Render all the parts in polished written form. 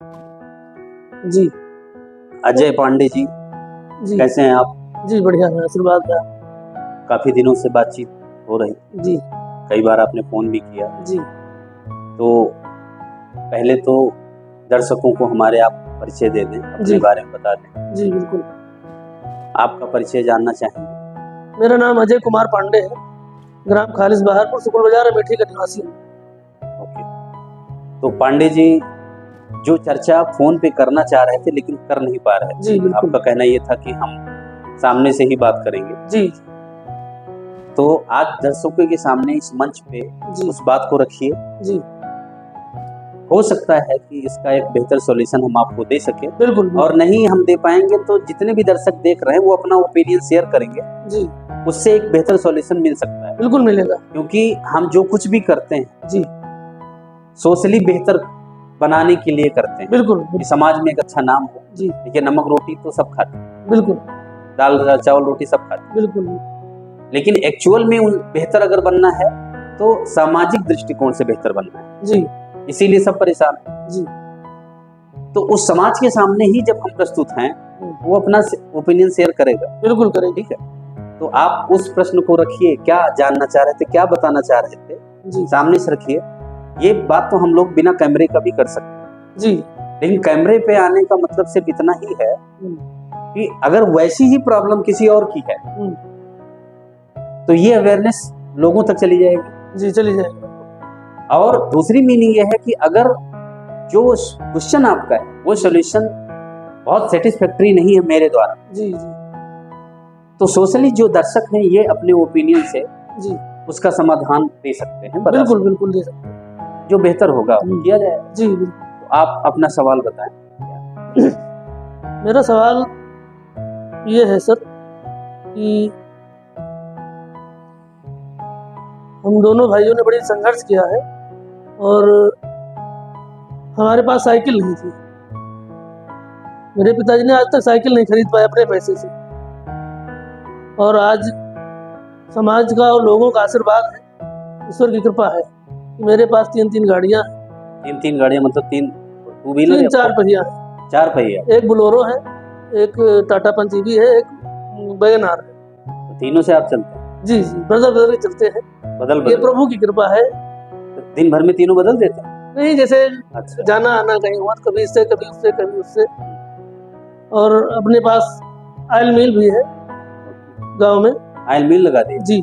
जी। अजय पांडे जी, जी। कैसे हैं आप? जी बढ़िया है, आशीर्वाद है। काफी दिनों से बातचीत हो रही, जी। कई बार आपने फोन भी किया। जी। तो पहले तो दर्शकों को हमारे आप परिचय दे दें, अपने जी। बारे में बता दें। जी बिल्कुल। आपका परिचय जानना चाहेंगे। मेरा नाम अजय कुमार पांडे है, ग्राम खालिस बहारपुर, सुकुल बाजार, अमेठी का निवासी हूँ। ओके, तो पांडे जी, जो चर्चा फोन पे करना चाह रहे थे लेकिन कर नहीं पा रहे जी थे, बिल्कुल। आपका कहना ये था कि हम सामने से ही बात करेंगे। जी। तो आज दर्शकों के सामने इस मंच पे जी। उस बात को रखिए। जी। हो सकता है कि इसका एक बेहतर सॉल्यूशन हम आपको दे सके, बिल्कुल। और नहीं हम दे पाएंगे तो जितने भी दर्शक देख रहे हैं वो अपना ओपिनियन शेयर करेंगे। जी। उससे एक बेहतर सॉल्यूशन मिल सकता है। बिल्कुल मिलेगा, क्योंकि हम जो कुछ भी करते हैं जी, सोशली बेहतर बनाने के लिए करते हैं, बिल्कुल। कि समाज में एक अच्छा नाम हो। जी देखिए, नमक रोटी तो सब खाते हैं, बिल्कुल। दाल चावल रोटी सब खाते हैं, बिल्कुल। लेकिन एक्चुअल में बेहतर अगर बनना है तो सामाजिक दृष्टिकोण से बेहतर बनना है। जी। इसीलिए सब परेशान हैं। जी। तो उस समाज के सामने ही जब हम प्रस्तुत हैं, वो अपना ओपिनियन शेयर करेगा। बिल्कुल करेंगे। ठीक है, तो आप उस प्रश्न को रखिए, क्या जानना चाह रहे थे, क्या बताना चाह रहे थे, जी। सामने से रखिए। ये बात तो हम लोग बिना कैमरे का भी कर सकते हैं, जी। लेकिन कैमरे पे आने का मतलब सिर्फ इतना ही है कि अगर वैसी ही प्रॉब्लम किसी और की है तो ये अवेयरनेस लोगों तक चली जाएगी। जी चली जाएगी। और दूसरी मीनिंग ये है कि अगर जो क्वेश्चन आपका है वो सॉल्यूशन बहुत सेटिस्फैक्टरी नहीं है मेरे द्वारा, जी जी, तो सोशली जो दर्शक हैं ये अपने ओपिनियन से जी उसका समाधान दे सकते हैं। बिल्कुल बिल्कुल दे सकते हैं, जो बेहतर होगा वो किया जाए। जी बिल्कुल। तो आप अपना सवाल बताएं। मेरा सवाल ये है सर कि हम दोनों भाइयों ने बड़ी संघर्ष किया है और हमारे पास साइकिल नहीं थी। मेरे पिताजी ने आज तक साइकिल नहीं खरीद पाए अपने पैसे से, और आज समाज का और लोगों का आशीर्वाद है, ईश्वर की कृपा है कि मेरे पास 3 गाड़ियां हैं। 3 गाड़ियां मतलब 3 टू व्हीलर? 4 पहिया है। 4 पहिया, एक बोलेरो है, एक टाटा पंच भी है, एक वैगनआर है। तो तीनों से आप चलते हैं? जी जी, बदल बदल के चलते हैं। बदल ये प्रभु की कृपा है। तो दिन भर में तीनों बदल देते हैं? नहीं, जैसे अच्छा। जाना आना कहीं हुआ, कभी इससे कभी उससे कभी उससे। और अपने पास ऑयल मिल भी है गांव में। ऑयल मिल लगा दी? जी।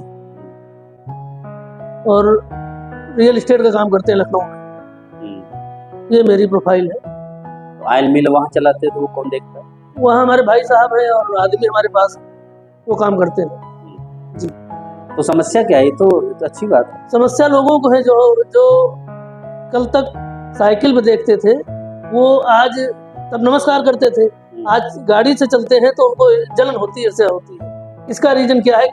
और रियल एस्टेट का काम करते हैं लखनऊ में। ये मेरी प्रोफाइल है। तो ऑयल मिल वहाँ चलाते हैं तो वो कौन देखता है? वहाँ हमारे भाई साहब हैं और आदमी हमारे पास वो काम करते हैं। जी। तो समस्या क्या है? ये तो अच्छी बात है। समस्या लोगों को है जो कल तक साइकिल पे देखते थे, वो आज तब नमस्कार करते थे, आज गाड़ी से चलते हैं तो उनको जलन होती है, ईर्ष्या होती है। इसका रीजन क्या है,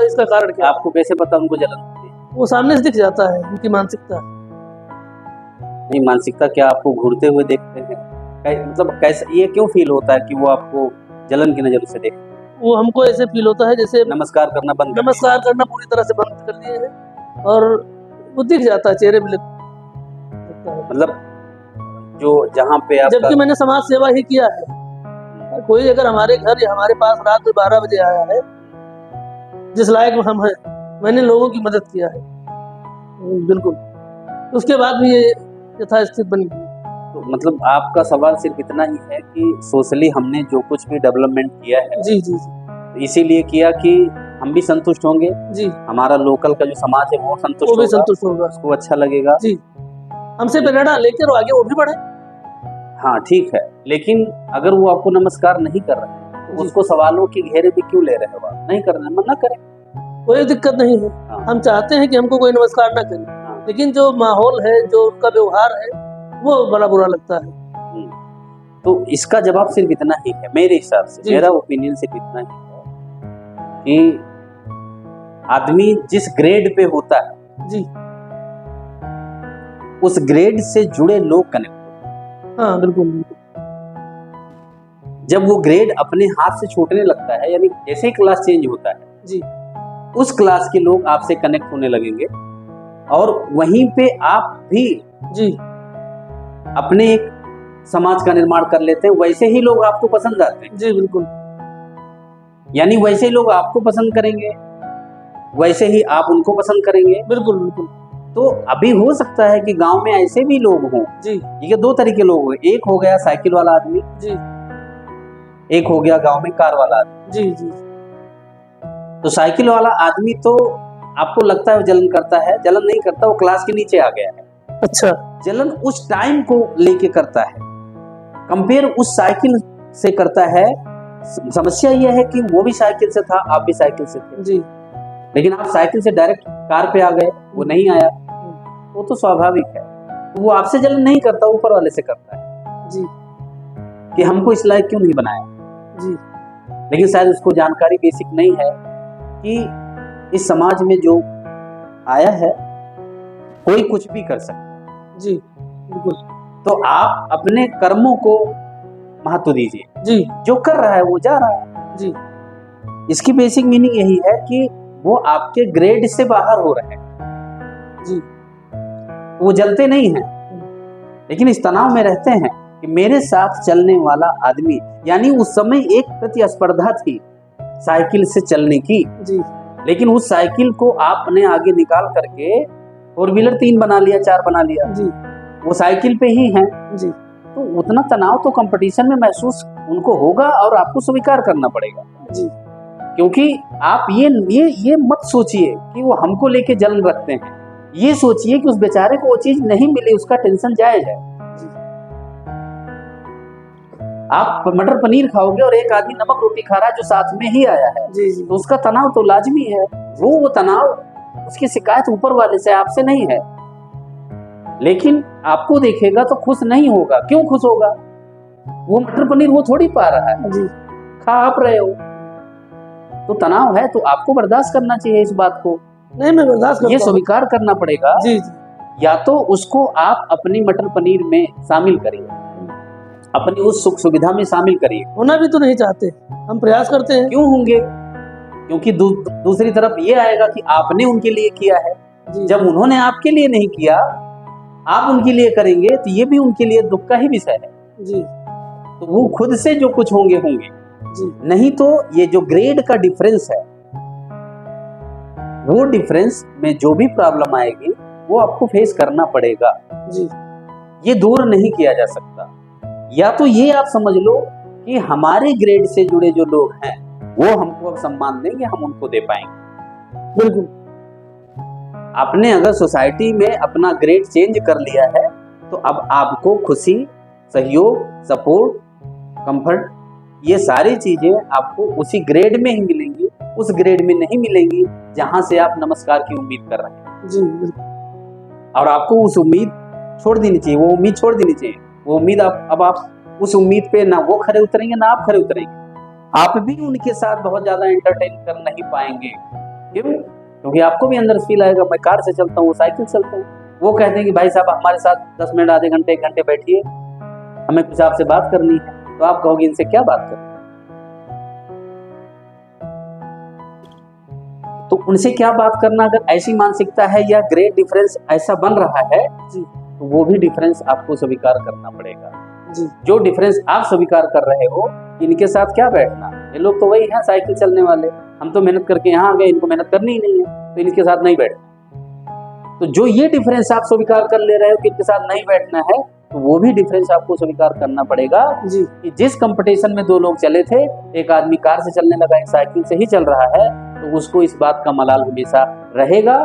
इसका कारण क्या है? आपको कैसे पता उनको जलन होती है? वो सामने से दिख जाता है, उनकी मानसिकता। नहीं, मानसिकता क्या आपको घूरते हुए देखते हैं? मतलब कैसे, ये क्यों फील होता है कि वो आपको जलन की नजर से देखते हैं? वो हमको ऐसे फील होता है जैसे नमस्कार करना बंद नमस्कार करना पूरी तरह से बंद कर दिए हैं, और वो दिख जाता है चेहरे पे। मतलब जो जहाँ पे आप, जबकि मैंने समाज सेवा ही किया है। कोई अगर हमारे घर या हमारे पास रात में 12 बजे आया है, जिस लायक हम हैं, मैंने लोगों की मदद किया है बिल्कुल, उसके बाद भी ये यथास्थिति बन गई। तो मतलब आपका सवाल सिर्फ इतना ही है कि सोशली हमने जो कुछ भी डेवलपमेंट किया है, जी जी, इसीलिए किया कि हम भी संतुष्ट होंगे जी, हमारा लोकल का जो समाज है वो भी संतुष्ट होगा, उसको अच्छा लगेगा जी, हमसे प्रेरणा लेकर वो आगे वो भी बढ़े। हाँ ठीक है, लेकिन अगर वो आपको नमस्कार नहीं कर रहे हैं तो उसको सवालों के घेरे में क्यों ले रहे हो? आप नहीं कर रहे हैं, मना करें, कोई दिक्कत नहीं है। हम चाहते हैं कि हमको कोई नमस्कार ना करे, लेकिन जो माहौल है, जो उनका व्यवहार है, वो बड़ा बुरा लगता है। तो इसका जवाब सिर्फ इतना ही है मेरे हिसाब से, मेरा ओपिनियन सिर्फ इतना ही है कि आदमी जिस ग्रेड पे होता है जी, उस ग्रेड से जुड़े लोग कनेक्ट होते हैं। हाँ बिल्कुल। जब वो ग्रेड अपने हाथ से छूटने लगता है, यानी जैसे ही क्लास चेंज होता है जी, उस क्लास के लोग आपसे कनेक्ट होने लगेंगे, और वहीं पे आप भी जी अपने एक समाज का निर्माण कर लेते हैं, वैसे ही लोग आपको पसंद आते हैं। जी बिल्कुल। यानी वैसे ही लोग आपको पसंद करेंगे, वैसे ही आप उनको पसंद करेंगे। बिल्कुल बिल्कुल। तो अभी हो सकता है कि गांव में ऐसे भी लोग हों। जी ये दो तरीके लोग हुए, एक हो गया साइकिल वाला आदमी, जी एक हो गया गांव में कार वाला आदमी। जी जी तो साइकिल वाला आदमी तो आपको लगता है वो जलन करता है, जलन नहीं करता, वो क्लास के नीचे आ गया है। अच्छा। जलन उस टाइम को लेके करता है, कंपेयर उस साइकिल से करता है। समस्या यह है कि वो भी साइकिल से था, आप भी साइकिल से थे, जी लेकिन आप साइकिल से डायरेक्ट कार पे आ गए, वो नहीं आया। वो तो स्वाभाविक है, वो आपसे जलन नहीं करता, ऊपर वाले से करता है जी कि हमको इस लायक क्यों नहीं बनाया। जी लेकिन शायद उसको जानकारी बेसिक नहीं है कि इस समाज में जो आया है कोई कुछ भी कर सकता है। जी बिल्कुल। तो आप अपने कर्मों को महत्व दीजिए, जी जो कर रहा है वो जा रहा है। जी इसकी बेसिक मीनिंग यही है कि वो आपके ग्रेड से बाहर हो रहे हैं। जी वो जलते नहीं हैं, लेकिन इस तनाव में रहते हैं कि मेरे साथ चलने वाला आदमी, यानी उस समय एक प्रतिस्पर्धा थी साइकिल से चलने की, जी लेकिन उस साइकिल को आपने आगे निकाल करके 4 व्हीलर 3 बना लिया, 4 बना लिया, जी वो साइकिल पे ही हैं। जी तो उतना तनाव तो कंपटीशन में महसूस उनको होगा और आपको स्वीकार करना पड़ेगा। जी क्योंकि आप ये मत सोचिए कि वो हमको लेके जलन रखते हैं, ये सोचिए कि उस बेचारे को वो चीज नहीं मिली, उसका टेंशन जायज है। आप मटर पनीर खाओगे और एक आदमी नमक रोटी खा रहा है जो साथ में ही आया है, जी जी तो उसका तनाव तो लाजमी है। वो तनाव, उसकी शिकायत ऊपर वाले से, आपसे नहीं है। लेकिन आपको देखेगा तो खुश नहीं होगा। क्यों खुश होगा? वो मटर पनीर वो थोड़ी पा रहा है, जी खा आप रहे हो। तो तनाव है, तो आपको बर्दाश्त करना चाहिए इस बात को। नहीं, मैं बर्दाश्त ये करता हूँ। स्वीकार करना पड़ेगा। जी जी या तो उसको आप अपनी मटर पनीर में शामिल करिए, अपनी उस सुख सुविधा में शामिल करिए। होना भी तो नहीं चाहते, हम प्रयास करते हैं। क्यों होंगे? क्योंकि दूसरी तरफ ये आएगा कि आपने उनके लिए किया है। जी जब उन्होंने आपके लिए नहीं किया, आप उनके लिए करेंगे, तो ये भी उनके लिए दुख का ही विषय है। जी तो वो खुद से जो कुछ होंगे होंगे, जी नहीं तो ये जो ग्रेड का डिफरेंस है, वो डिफरेंस में जो भी प्रॉब्लम आएगी वो आपको फेस करना पड़ेगा। जी ये दूर नहीं किया जा सकता। या तो ये आप समझ लो कि हमारे ग्रेड से जुड़े जो लोग हैं वो हमको अब सम्मान देंगे, हम उनको दे पाएंगे। बिल्कुल। आपने अगर सोसाइटी में अपना ग्रेड चेंज कर लिया है तो अब आपको खुशी, सहयोग, सपोर्ट, कंफर्ट, ये सारी चीजें आपको उसी ग्रेड में ही मिलेंगी, उस ग्रेड में नहीं मिलेंगी जहां से आप नमस्कार की उम्मीद कर रहे हैं। जी बिल्कुल। और आपको उस उम्मीद छोड़ देनी चाहिए, वो उम्मीद छोड़ देनी चाहिए। वो उम्मीद आप उस उम्मीद पे ना वो खरे उतरेंगे ना आप खरे उतरेंगे। आप भी उनके साथ बहुत ज्यादा एंटरटेन कर नहीं पाएंगे। क्यों? क्योंकि आपको भी अंदर फील आएगा, मैं कार से चलता हूँ, वो साइकिल से चलता हूँ। वो कहते हैं कि भाई साहब हमारे साथ 10 मिनट, आधे घंटे, 1 घंटे बैठिए, हमें कुछ आपसे बात करनी है। तो आप कहोगे इनसे क्या बात करनी, तो उनसे क्या बात करना। अगर ऐसी मानसिकता है या ग्रेड डिफरेंस ऐसा बन रहा है जी तो वो भी डिफरेंस आपको स्वीकार करना पड़ेगा। जी जो डिफरेंस आप स्वीकार कर रहे हो, इनके साथ क्या बैठना, ये लोग तो वही हैं साइकिल चलने वाले, हम तो मेहनत करके यहाँ आ गए, इनको मेहनत करनी ही नहीं है, तो इनके साथ नहीं बैठना। तो जो ये डिफरेंस आप स्वीकार कर ले रहे हो कि इनके साथ नहीं बैठना है, तो वो भी डिफरेंस आपको स्वीकार करना पड़ेगा जी कि जिस कंपटीशन में 2 लोग चले थे, एक आदमी कार से चलने लगा, एक साइकिल से ही चल रहा है, तो उसको इस बात का मलाल हमेशा रहेगा।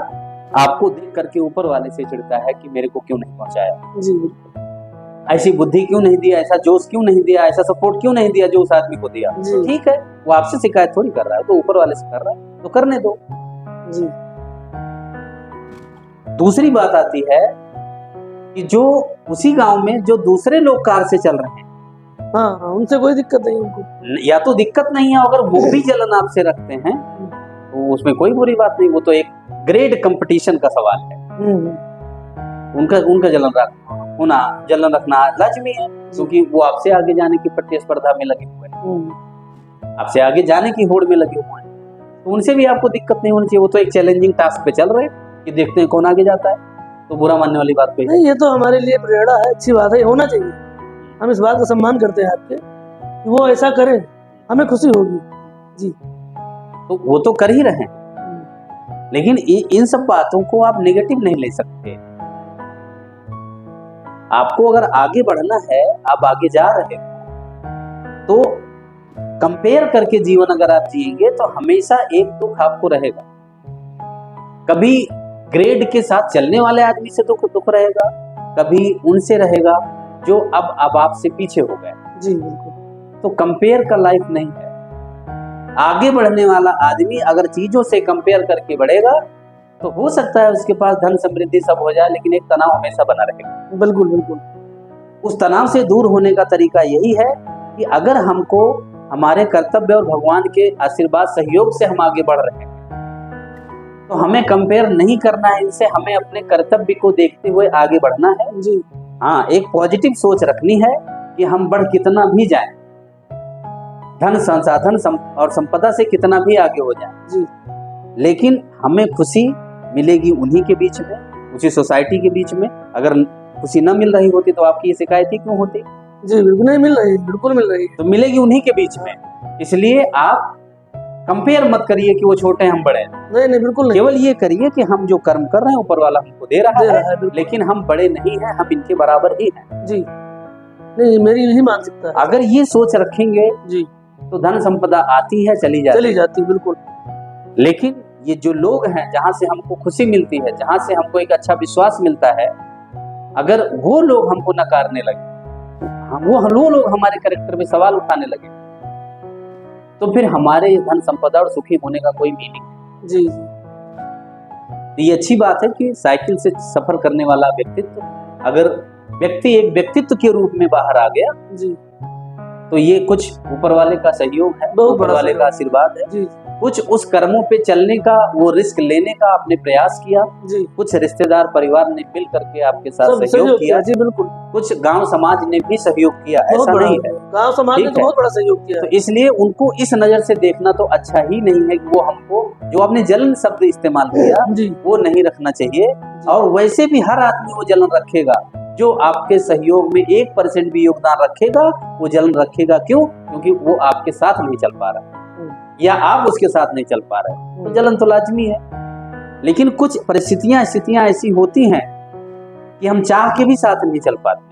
आपको देख करके ऊपर वाले से चिढ़ता है कि मेरे को क्यों नहीं पहुंचाया, जी बिल्कुल। ऐसी बुद्धि क्यों नहीं दिया, ऐसा जोश क्यों नहीं दिया, ऐसा सपोर्ट क्यों नहीं दिया जो उस आदमी को दिया। जी। तो ठीक है, वो आपसे शिकायत थोड़ी कर रहा है, तो ऊपर वाले से कर रहा है, तो करने दो। जी दूसरी बात आती है कि जो उसी गांव में जो दूसरे लोग कार से चल रहे हैं, हाँ हाँ, उनसे कोई दिक्कत नहीं उनको। या तो दिक्कत नहीं है, अगर वो भी जलन आपसे रखते हैं तो उसमें कोई बुरी बात नहीं, वो तो एक ग्रेड कंपटीशन का सवाल है। उनका जलन रखना लाजमी है, क्योंकि वो आपसे आगे जाने की प्रतिस्पर्धा में लगे हुए हैं, आपसे आगे जाने की होड़ में लगे हुए हैं, तो उनसे भी आपको दिक्कत नहीं होनी चाहिए। वो तो एक चैलेंजिंग टास्क पे चल रहे हैं कि देखते हैं कौन आगे जाता है, तो बुरा मानने वाली बात कोई नहीं, ये तो हमारे लिए प्रेरणा है, अच्छी बात है, होना चाहिए। हम इस बात का सम्मान करते हैं आपके कि वो ऐसा करें, हमें खुशी होगी। जी। तो वो तो कर ही रहे हैं, लेकिन इन सब बातों को आप नेगेटिव नहीं ले सकते। आपको अगर आगे बढ़ना है, आप आगे जा रहे हो, तो कंपेयर करके जीवन अगर आप जिएंगे तो हमेशा एक दुख आपको रहेगा। कभी ग्रेड के साथ चलने वाले आदमी से दुख रहेगा, कभी उनसे रहेगा जो अब आपसे पीछे हो गए। जी बिल्कुल। तो कंपेयर का लाइफ नहीं है। आगे बढ़ने वाला आदमी अगर चीजों से कंपेयर करके बढ़ेगा तो हो सकता है उसके पास धन समृद्धि सब हो जाए, लेकिन एक तनाव हमेशा बना रहेगा। बिल्कुल बिल्कुल। उस तनाव से दूर होने का तरीका यही है कि अगर हमको हमारे कर्तव्य और भगवान के आशीर्वाद सहयोग से हम आगे बढ़ रहे हैं तो हमें कंपेयर नहीं करना है इनसे, हमें अपने कर्तव्य को देखते हुए आगे बढ़ना है। जी हाँ, एक पॉजिटिव सोच रखनी है कि हम बढ़ कितना भी जाएं, धन संसाधन और संपदा से कितना भी आगे हो जाए जी, लेकिन हमें खुशी मिलेगी उन्हीं के बीच में, उसी सोसाइटी के बीच में। अगर खुशी न मिल रही होती तो आपकी ये शिकायत ही क्यों होती? जी बिल्कुल नहीं मिल रही, बिल्कुल मिल रही। तो मिलेगी उन्हीं के बीच में। इसलिए आप कंपेयर मत करिए कि वो छोटे हम बड़े हैं। नहीं बिल्कुल नहीं। केवल ये करिए कि हम जो कर्म कर रहे हैं ऊपर वाला हमको दे रहा है, लेकिन हम बड़े नहीं हैं, हम इनके बराबर ही हैं। जी नहीं, मेरी यही मानसिकता है। अगर ये सोच रखेंगे जी तो धन संपदा आती है, चली जाती बिल्कुल। लेकिन ये जो लोग हैं जहाँ से हमको खुशी मिलती है, जहाँ से हमको एक अच्छा विश्वास मिलता है, अगर वो लोग हमको नकारने लगे, वो लोग हमारे कैरेक्टर में सवाल उठाने लगे, तो फिर हमारे धन संपदा और सुखी होने का कोई मीनिंग। जी ये अच्छी बात है कि साइकिल से सफर करने वाला व्यक्तित्व, अगर व्यक्ति एक व्यक्तित्व के रूप में बाहर आ गया जी, तो ये कुछ ऊपर वाले का सहयोग है, ऊपर वाले का आशीर्वाद है। जी, कुछ उस कर्मों पे चलने का, वो रिस्क लेने का आपने प्रयास किया। जी, कुछ रिश्तेदार परिवार ने मिल करके आपके साथ सहयोग किया। जी बिल्कुल। कुछ गांव समाज ने भी सहयोग किया, ऐसा नहीं है। गांव समाज ने तो बहुत बड़ा सहयोग किया। तो इसलिए उनको इस नजर से देखना तो अच्छा ही नहीं है कि वो हमको, जो आपने जलन शब्द इस्तेमाल किया वो नहीं रखना चाहिए। और वैसे भी हर आदमी वो जलन रखेगा जो आपके सहयोग में 1% भी योगदान रखेगा, वो जलन रखेगा। क्यों? क्योंकि वो आपके साथ नहीं चल पा रहा या आप उसके साथ नहीं चल पा रहे, तो जलन तो लाजमी है। लेकिन कुछ परिस्थितियां स्थितियां ऐसी होती हैं कि हम चाह के भी साथ नहीं चल पाते।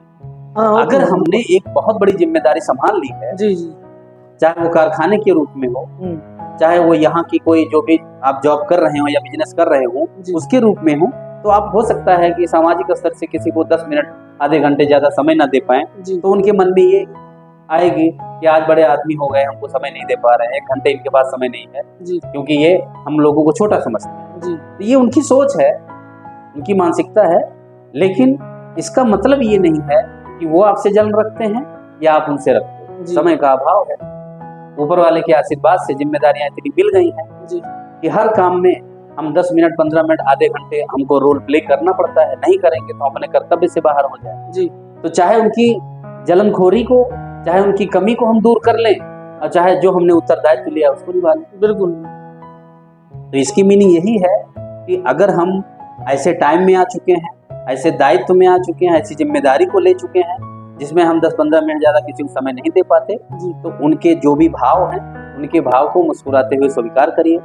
अगर हमने एक बहुत बड़ी जिम्मेदारी संभाल ली है, जी जी, चाहे वो कारखाने के रूप में हो, चाहे वो यहाँ की कोई जो भी आप जॉब कर रहे हो या बिजनेस कर रहे हो उसके रूप में हो, तो आप हो सकता है कि सामाजिक स्तर से किसी को 10 मिनट आधे घंटे ज्यादा समय ना दे पाए, तो उनके मन में ये आएगी कि आज बड़े आदमी हो गए, हमको समय नहीं दे पा रहे हैं, 1 घंटे इनके पास समय नहीं है क्योंकि ये हम लोगों को छोटा समझते हैं। तो ये उनकी सोच है, उनकी मानसिकता है। लेकिन इसका मतलब ये नहीं है कि वो आपसे जलन रखते हैं या आप उनसे रखते हो। समय का अभाव है, ऊपर वाले के आशीर्वाद से जिम्मेदारियां इतनी मिल गई हैं कि हर काम में हम 10 मिनट 15 मिनट आधे घंटे हमको रोल प्ले करना पड़ता है। नहीं करेंगे तो अपने कर्तव्य से बाहर हो जाए। तो चाहे उनकी जलनखोरी को, चाहे उनकी कमी को हम दूर कर लें, और चाहे जो हमने उत्तरदायित्व लिया उसको निभा लें। बिल्कुल। तो इसकी मीनिंग यही है कि अगर हम ऐसे टाइम में आ चुके हैं, ऐसे दायित्व में आ चुके हैं, ऐसी जिम्मेदारी को ले चुके हैं जिसमें हम 10-15 मिनट ज्यादा किसी को समय नहीं दे पाते, तो उनके जो भी भाव हैं, उनके भाव को मुस्कुराते हुए स्वीकार करिए।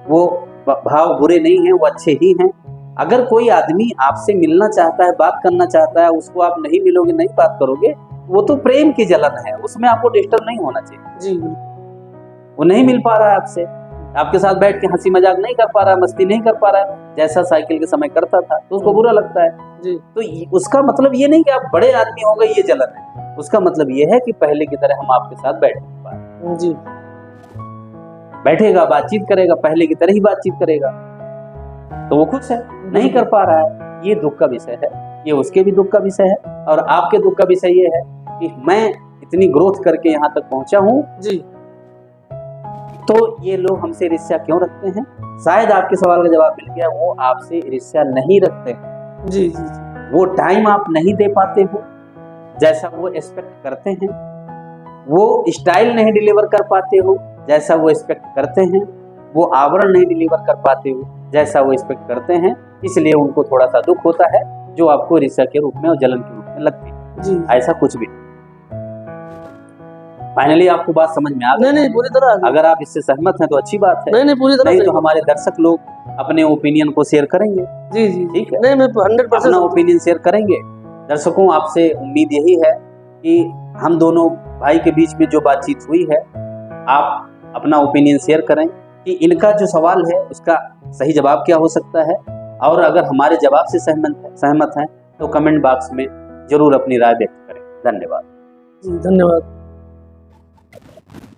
वो भाव बुरे नहीं हैं, वो अच्छे ही हैं। अगर कोई आदमी आपसे मिलना चाहता है, बात करना चाहता है, उसको आप नहीं मिलोगे, नहीं बात करोगे, वो तो प्रेम की जलन है, उसमें आपको डिस्टर्ब नहीं होना चाहिए। वो नहीं मिल पा रहा है आपसे, आपके साथ बैठ के हंसी मजाक नहीं कर पा रहा है, मस्ती नहीं कर पा रहा है जैसा साइकिल के समय करता था, तो उसको बुरा लगता है। तो उसका मतलब ये नहीं कि आप बड़े आदमी हो गए ये जलन है, उसका मतलब ये है कि पहले की तरह हम आपके साथ बैठ नहीं पा रहे। बैठेगा, बातचीत करेगा, पहले की तरह ही बातचीत करेगा, तो वो खुश है। नहीं कर पा रहा है, ये दुख का विषय है, ये उसके भी दुख का विषय है। और आपके दुख का विषय ये है कि मैं इतनी ग्रोथ करके यहाँ तक पहुंचा हूँ, तो ये लोग हमसे ईर्ष्या क्यों रखते हैं? शायद आपके सवाल का जवाब मिल गया, वो आपसे ईर्ष्या नहीं रखते हैं। वो टाइम आप नहीं दे पाते हो जैसा वो एक्सपेक्ट करते हैं, वो स्टाइल नहीं डिलीवर कर पाते हो जैसा वो एक्सपेक्ट करते हैं, वो आवरण नहीं डिलीवर कर पाते हो जैसा वो एक्सपेक्ट करते हैं। इसलिए उनको थोड़ा सा दुख होता है जो आपको ईर्ष्या के रूप में और जलन के रूप में लगती है। ऐसा कुछ भी। फाइनली आपको बात समझ में आ गई? नहीं नहीं, पूरी तरह आ गई। अगर आप इससे सहमत हैं तो अच्छी बात है, नहीं नहीं, पूरी तरह नहीं से। तो हमारे दर्शक लोग अपने ओपिनियन को शेयर करेंगे। जी जी, ठीक है, नहीं मैं 100% अपना ओपिनियन शेयर करेंगे। दर्शकों, आपसे उम्मीद यही है कि हम दोनों भाई के बीच में जो बातचीत हुई है, आप अपना ओपिनियन शेयर करें कि इनका जो सवाल है उसका सही जवाब क्या हो सकता है, और अगर हमारे जवाब से सहमत हैं तो कमेंट बॉक्स में जरूर अपनी राय व्यक्त करें। धन्यवाद। जी, धन्यवाद।